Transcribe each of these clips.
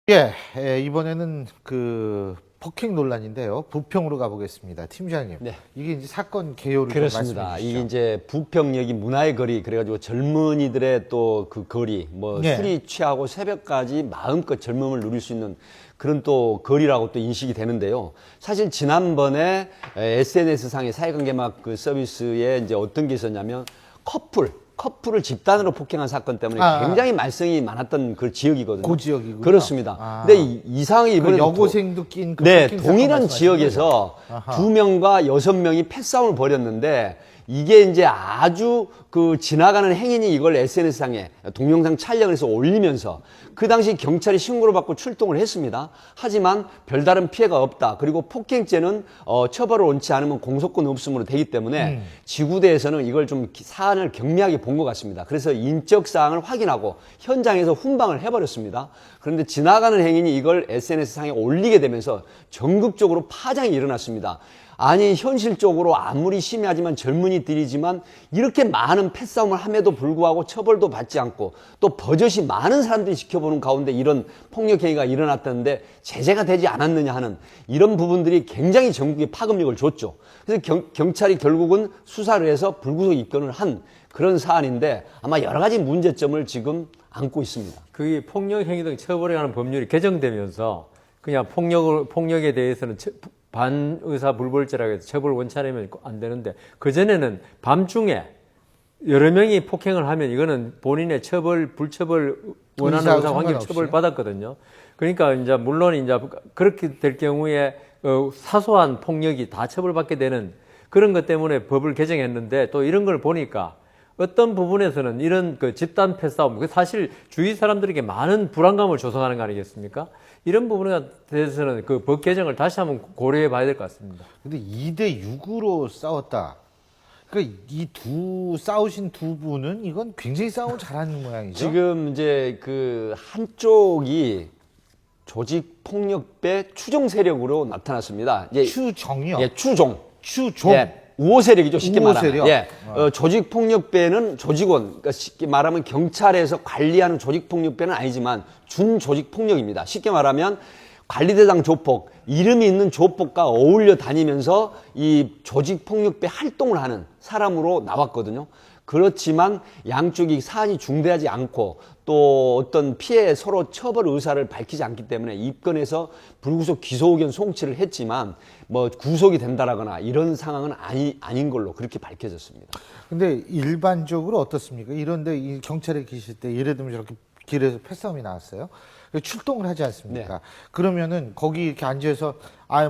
이번에는 그 폭행 논란인데요. 부평으로 가보겠습니다. 팀장님. 네. 이게 이제 사건 개요를 좀 그렇습니다. 말씀해 주시죠. 이게 이제 부평역이 문화의 거리, 그래가지고 젊은이들의 또 그 거리, 뭐 네. 술이 취하고 새벽까지 마음껏 젊음을 누릴 수 있는 그런 또 거리라고 또 인식이 되는데요. 사실 지난번에 SNS상의 사회관계막 그 서비스에 이제 어떤 게 있었냐면 커플을 집단으로 폭행한 사건 때문에 굉장히 말썽이 많았던 그 지역이거든요. 그 지역이군요. 그렇습니다. 근데 이상하게 그 이번에 여고생도 낀 그 네, 폭행 동일한 사건 지역에서 아하. 2명과 6명이 패싸움을 벌였는데 이게 이제 아주 그 지나가는 행인이 이걸 SNS상에 동영상 촬영을 해서 올리면서 그 당시 경찰이 신고를 받고 출동을 했습니다. 하지만 별다른 피해가 없다. 그리고 폭행죄는 처벌을 얹지 않으면 공소권 없음으로 되기 때문에 지구대에서는 이걸 좀 사안을 경미하게 본 것 같습니다. 그래서 인적 사항을 확인하고 현장에서 훈방을 해버렸습니다. 그런데 지나가는 행인이 이걸 SNS상에 올리게 되면서 전국적으로 파장이 일어났습니다. 아니 현실적으로 아무리 심야하지만 젊은이들이지만 이렇게 많은 패싸움을 함에도 불구하고 처벌도 받지 않고 또 버젓이 많은 사람들이 지켜보는 가운데 이런 폭력 행위가 일어났다는데 제재가 되지 않았느냐 하는 이런 부분들이 굉장히 전국에 파급력을 줬죠. 그래서 경찰이 결국은 수사를 해서 불구속 입건을 한 그런 사안인데 아마 여러 가지 문제점을 지금 안고 있습니다. 그 폭력 행위 등 처벌에 관한 법률이 개정되면서 그냥 폭력에 대해서는 반의사 불벌죄라고 해서 처벌 원치 않으면 안 되는데 그전에는 밤중에 여러 명이 폭행을 하면 이거는 본인의 불처벌 원하는 의사 관계 처벌 받았거든요. 그러니까 이제 물론 이제 그렇게 될 경우에 사소한 폭력이 다 처벌받게 되는 그런 것 때문에 법을 개정했는데 또 이런 걸 보니까 어떤 부분에서는 이런 그 집단 패싸움, 사실 주위 사람들에게 많은 불안감을 조성하는 거 아니겠습니까? 이런 부분에 대해서는 그 법 개정을 다시 한번 고려해 봐야 될 것 같습니다. 근데 2대 6으로 싸웠다. 그러니까 싸우신 두 분은 이건 굉장히 싸움 잘하는 모양이죠. 지금 이제 그 한쪽이 조직 폭력배 추종 세력으로 나타났습니다. 추정이요? 예, 추종. 추종. 우호 세력이죠, 쉽게 우호 말하면. 세력? 예. 조직 폭력배는 조직원, 그러니까 쉽게 말하면 경찰에서 관리하는 조직 폭력배는 아니지만 준 조직 폭력입니다. 쉽게 말하면 관리대장 조폭, 이름이 있는 조폭과 어울려 다니면서 이 조직 폭력배 활동을 하는 사람으로 나왔거든요. 그렇지만 양쪽이 사안이 중대하지 않고 또 어떤 피해 서로 처벌 의사를 밝히지 않기 때문에 입건해서 불구속 기소 의견 송치를 했지만 뭐 구속이 된다라거나 이런 상황은 아닌 걸로 그렇게 밝혀졌습니다. 근데 일반적으로 어떻습니까? 이런데 이 경찰에 계실 때 예를 들면 저렇게 길에서 패싸움이 나왔어요. 출동을 하지 않습니까? 네. 그러면은 거기 이렇게 앉아서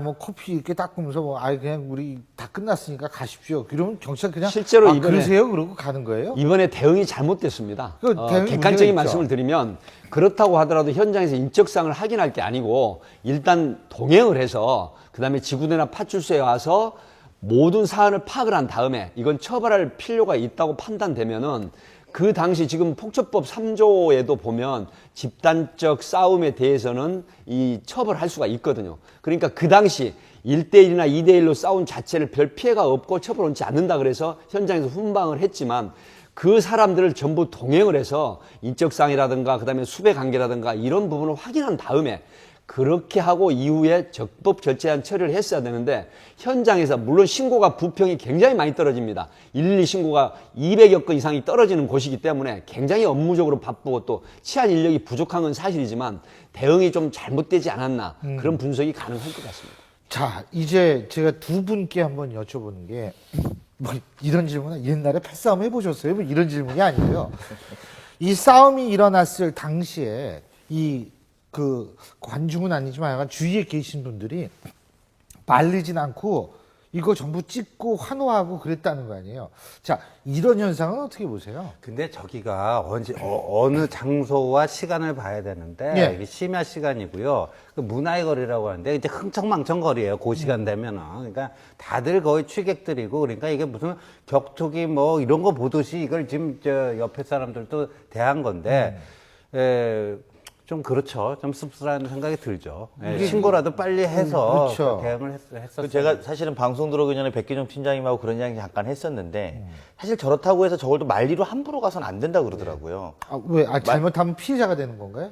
뭐 커피 이렇게 닦으면서 그냥 우리 다 끝났으니까 가십시오. 그러면 경찰 그냥 실제로 이번에 그러세요? 그러고 가는 거예요? 이번에 대응이 잘못됐습니다. 대응이 객관적인 문제가 말씀을 있죠. 드리면 그렇다고 하더라도 현장에서 인적사항을 확인할 게 아니고 일단 동행을 해서 그다음에 지구대나 파출소에 와서 모든 사안을 파악을 한 다음에 이건 처벌할 필요가 있다고 판단되면은 그 당시 지금 폭처법 3조에도 보면 집단적 싸움에 대해서는 이 처벌할 수가 있거든요. 그러니까 그 당시 1대1이나 2대1로 싸운 자체를 별 피해가 없고 처벌 얹지 않는다 그래서 현장에서 훈방을 했지만 그 사람들을 전부 동행을 해서 인적사항이라든가 그다음에 수배 관계라든가 이런 부분을 확인한 다음에 그렇게 하고 이후에 적법 절차한 처리를 했어야 되는데 현장에서 물론 신고가 부평이 굉장히 많이 떨어집니다. 112 신고가 200여 건 이상이 떨어지는 곳이기 때문에 굉장히 업무적으로 바쁘고 또 치안 인력이 부족한 건 사실이지만 대응이 좀 잘못되지 않았나 그런 분석이 가능할 것 같습니다. 자, 이제 제가 두 분께 한번 여쭤보는 게 뭐 이런 질문은 옛날에 패싸움 해보셨어요? 뭐 이런 질문이 아니고요. 이 싸움이 일어났을 당시에 그 관중은 아니지만 약간 주위에 계신 분들이 말리진 않고 이거 전부 찍고 환호하고 그랬다는 거 아니에요. 자, 이런 현상은 어떻게 보세요? 근데 저기가 어느 장소와 시간을 봐야 되는데 예. 이게 심야 시간이고요. 그 문화의 거리라고 하는데 이제 흥청망청 거리예요. 그 시간 되면은. 그러니까 다들 거의 취객들이고 그러니까 이게 무슨 격투기 뭐 이런 거 보듯이 이걸 지금 저 옆에 사람들도 대한 건데 좀 그렇죠. 좀 씁쓸한 생각이 들죠. 예, 신고라도 빨리 해서 그렇죠. 대응을 했었어요. 제가 사실은 방송 들어오기 전에 백기종 팀장님하고 그런 이야기 잠깐 했었는데 사실 저렇다고 해서 저걸 또 말리로 함부로 가서는 안 된다 그러더라고요. 왜? 잘못하면 피해자가 되는 건가요?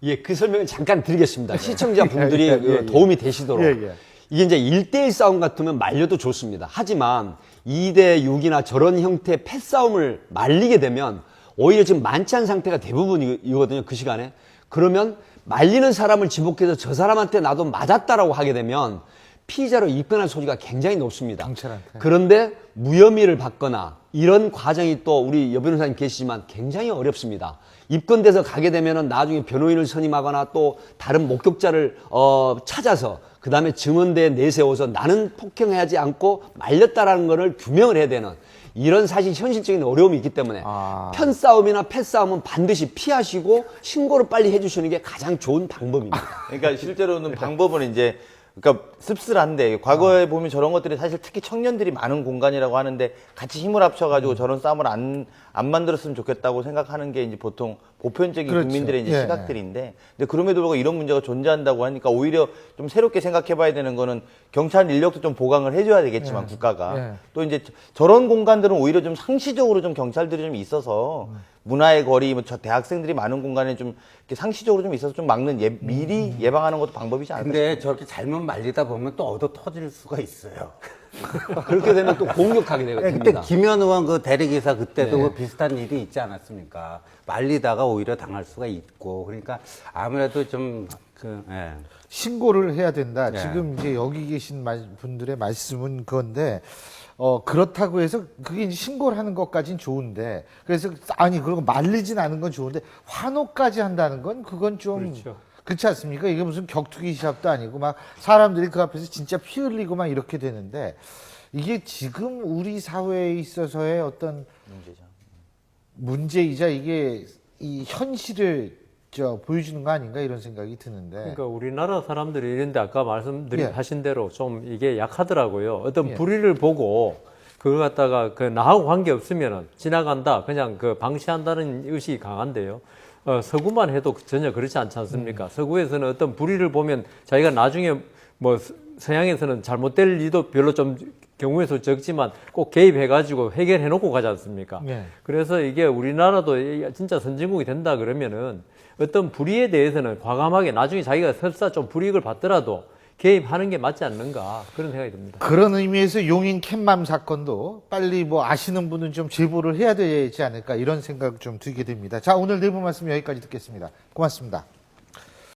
예, 그 설명을 잠깐 드리겠습니다. 시청자분들이 예. 도움이 되시도록. 예. 이게 이제 1대1 싸움 같으면 말려도 좋습니다. 하지만 2대6이나 저런 형태의 패싸움을 말리게 되면 오히려 지금 만취한 상태가 대부분이거든요. 그 시간에. 그러면 말리는 사람을 지목해서 저 사람한테 나도 맞았다라고 하게 되면 피의자로 입건할 소지가 굉장히 높습니다. 경찰한테. 그런데 무혐의를 받거나 이런 과정이 또 우리 여 변호사님 계시지만 굉장히 어렵습니다. 입건돼서 가게 되면은 나중에 변호인을 선임하거나 또 다른 목격자를 찾아서 그 다음에 증언대에 내세워서 나는 폭행하지 않고 말렸다라는 것을 규명을 해야 되는 이런 사실 현실적인 어려움이 있기 때문에 편싸움이나 패싸움은 반드시 피하시고 신고를 빨리 해주시는 게 가장 좋은 방법입니다. 그러니까 실제로는 방법은 이제 그러니까 씁쓸한데 과거에 보면 저런 것들이 사실 특히 청년들이 많은 공간이라고 하는데 같이 힘을 합쳐가지고 저런 싸움을 안 만들었으면 좋겠다고 생각하는 게 이제 보통 보편적인 그렇죠. 국민들의 이제 예, 시각들인데 근데 그럼에도 불구하고 이런 문제가 존재한다고 하니까 오히려 좀 새롭게 생각해봐야 되는 거는 경찰 인력도 좀 보강을 해줘야 되겠지만 국가가 예. 또 이제 저런 공간들은 오히려 좀 상시적으로 좀 경찰들이 좀 있어서 문화의 거리, 뭐 저 대학생들이 많은 공간에 좀 이렇게 상시적으로 좀 있어서 좀 막는 미리 예방하는 것도 방법이지 않을까 근데 저렇게 잘못 말리다 보면 또 얻어 터질 수가 있어요. 그렇게 되면 또 공격하게 그때 됩니다. 김현 의원 그 대리기사 그때도 그 비슷한 일이 있지 않았습니까? 말리다가 오히려 당할 수가 있고 그러니까 아무래도 좀 신고를 해야 된다. 네. 지금 이제 여기 계신 분들의 말씀은 그건데, 그렇다고 해서 그게 이제 신고를 하는 것까지는 좋은데, 그래서, 아니, 그리고 말리진 않은 건 좋은데, 환호까지 한다는 건 그건 좀, 그렇죠. 그렇지 않습니까? 이게 무슨 격투기 시합도 아니고, 막 사람들이 그 앞에서 진짜 피 흘리고 막 이렇게 되는데, 이게 지금 우리 사회에 있어서의 어떤 문제이자 이게 이 현실을 보여주는 거 아닌가 이런 생각이 드는데. 그러니까 우리나라 사람들이 이런데 아까 말씀드린 예. 하신 대로 좀 이게 약하더라고요. 어떤 예. 불의를 보고 그걸 갖다가 그 나하고 관계 없으면은 지나간다 그냥 그 방치한다는 의식이 강한데요. 서구만 해도 전혀 그렇지 않지 않습니까? 서구에서는 어떤 불의를 보면 자기가 나중에 뭐 서양에서는 잘못될 일도 별로 좀 경우의 수 적지만 꼭 개입해가지고 해결해놓고 가지 않습니까? 예. 그래서 이게 우리나라도 진짜 선진국이 된다 그러면은 어떤 불의에 대해서는 과감하게 나중에 자기가 설사 좀 불이익을 받더라도 개입하는 게 맞지 않는가 그런 생각이 듭니다. 그런 의미에서 용인 캣맘 사건도 빨리 뭐 아시는 분은 좀 제보를 해야 되지 않을까 이런 생각 좀 들게 됩니다. 자, 오늘 내부 말씀 여기까지 듣겠습니다. 고맙습니다.